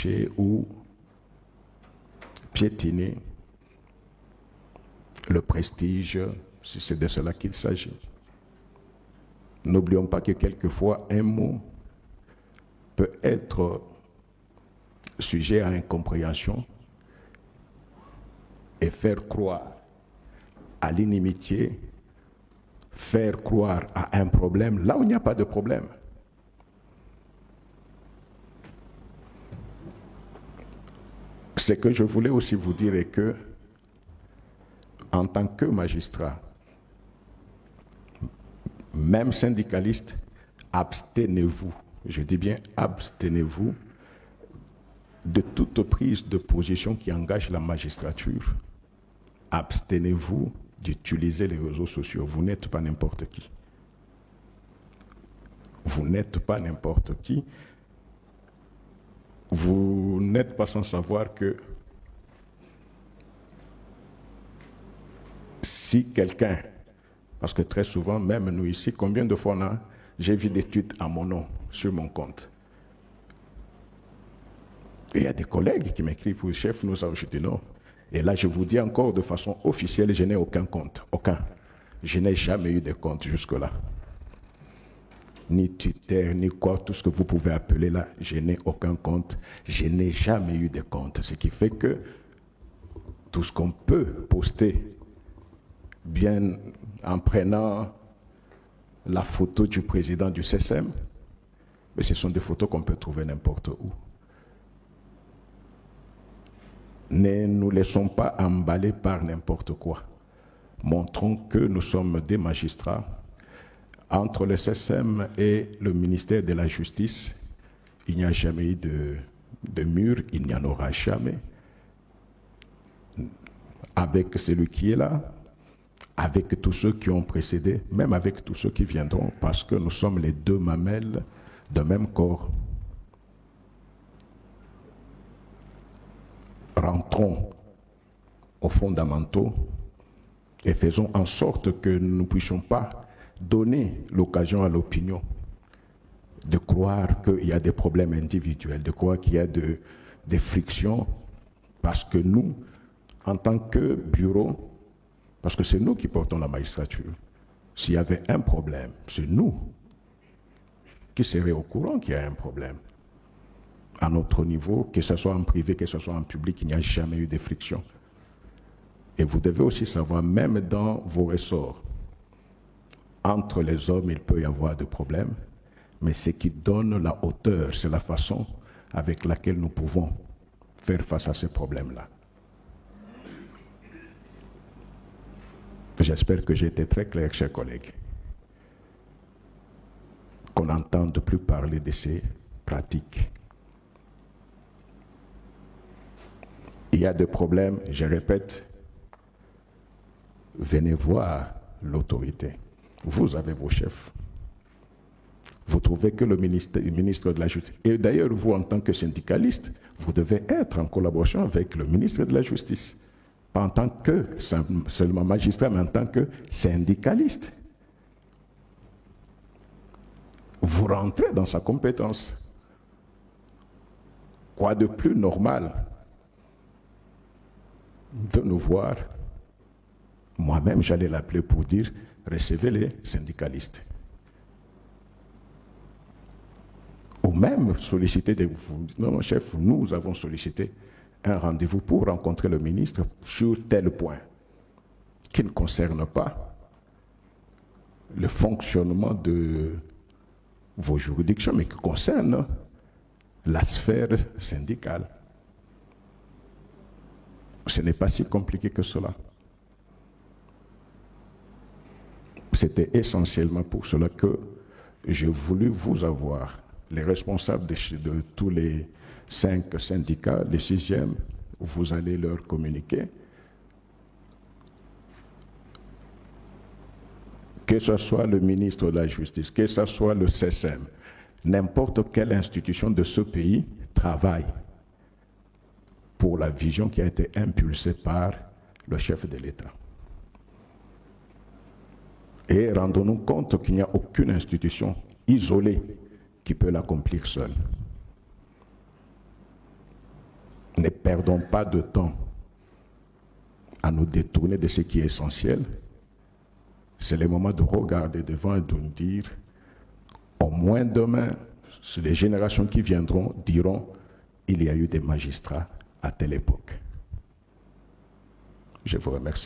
entacher ou piétiner le prestige, si c'est de cela qu'il s'agit. N'oublions pas que quelquefois un mot peut être sujet à incompréhension et faire croire à l'inimitié, faire croire à un problème là où il n'y a pas de problème. Ce que je voulais aussi vous dire est que, en tant que magistrat, même syndicaliste, abstenez-vous, je dis bien abstenez-vous de toute prise de position qui engage la magistrature. Abstenez-vous d'utiliser les réseaux sociaux. Vous n'êtes pas n'importe qui. Vous n'êtes pas n'importe qui. Vous n'êtes pas sans savoir que si quelqu'un, parce que très souvent, même nous ici, combien de fois j'ai vu des tweets à mon nom sur mon compte. Et il y a des collègues qui m'écrivent, oui, chef, nous avons, je dis non. Et là, je vous dis encore de façon officielle, je n'ai aucun compte, aucun. Je n'ai jamais eu de compte jusque-là. Ni Twitter, ni quoi, tout ce que vous pouvez appeler là, je n'ai aucun compte. Je n'ai jamais eu de compte. Ce qui fait que tout ce qu'on peut poster, bien en prenant la photo du président du CSM, mais ce sont des photos qu'on peut trouver n'importe où. Ne nous laissons pas emballer par n'importe quoi. Montrons que nous sommes des magistrats. Entre le CSM et le ministère de la Justice, il n'y a jamais eu de mur, il n'y en aura jamais. Avec celui qui est là, avec tous ceux qui ont précédé, même avec tous ceux qui viendront, parce que nous sommes les deux mamelles d'un même corps. Rentrons aux fondamentaux et faisons en sorte que nous ne puissions pas donner l'occasion à l'opinion de croire qu'il y a des problèmes individuels, de croire qu'il y a des frictions, parce que nous, en tant que bureau, parce que c'est nous qui portons la magistrature, s'il y avait un problème, c'est nous qui serions au courant qu'il y a un problème. À notre niveau, que ce soit en privé, que ce soit en public, il n'y a jamais eu de friction. Et vous devez aussi savoir, même dans vos ressorts, entre les hommes, il peut y avoir des problèmes, mais ce qui donne la hauteur, c'est la façon avec laquelle nous pouvons faire face à ces problèmes-là. J'espère que j'ai été très clair, chers collègues, qu'on n'entende plus parler de ces pratiques. Il y a des problèmes, je répète, venez voir l'autorité. Vous avez vos chefs. Vous trouvez que le ministre de la Justice, et d'ailleurs vous en tant que syndicaliste, vous devez être en collaboration avec le ministre de la Justice. Pas en tant que seulement magistrat, mais en tant que syndicaliste. Vous rentrez dans sa compétence. Quoi de plus normal de nous voir? Moi-même, j'allais l'appeler pour dire, recevez les syndicalistes. Ou même solliciter des... Non, mon chef, nous avons sollicité un rendez-vous pour rencontrer le ministre sur tel point qui ne concerne pas le fonctionnement de vos juridictions, mais qui concerne la sphère syndicale. Ce n'est pas si compliqué que cela. C'était essentiellement pour cela que j'ai voulu vous avoir, les responsables de tous les 5 syndicats, les 6e, vous allez leur communiquer. Que ce soit le ministre de la Justice, que ce soit le CSM, n'importe quelle institution de ce pays travaille pour la vision qui a été impulsée par le chef de l'État. Et rendons-nous compte qu'il n'y a aucune institution isolée qui peut l'accomplir seule. Ne perdons pas de temps à nous détourner de ce qui est essentiel. C'est le moment de regarder devant et de nous dire, au moins demain, les générations qui viendront diront, il y a eu des magistrats à telle époque. Je vous remercie.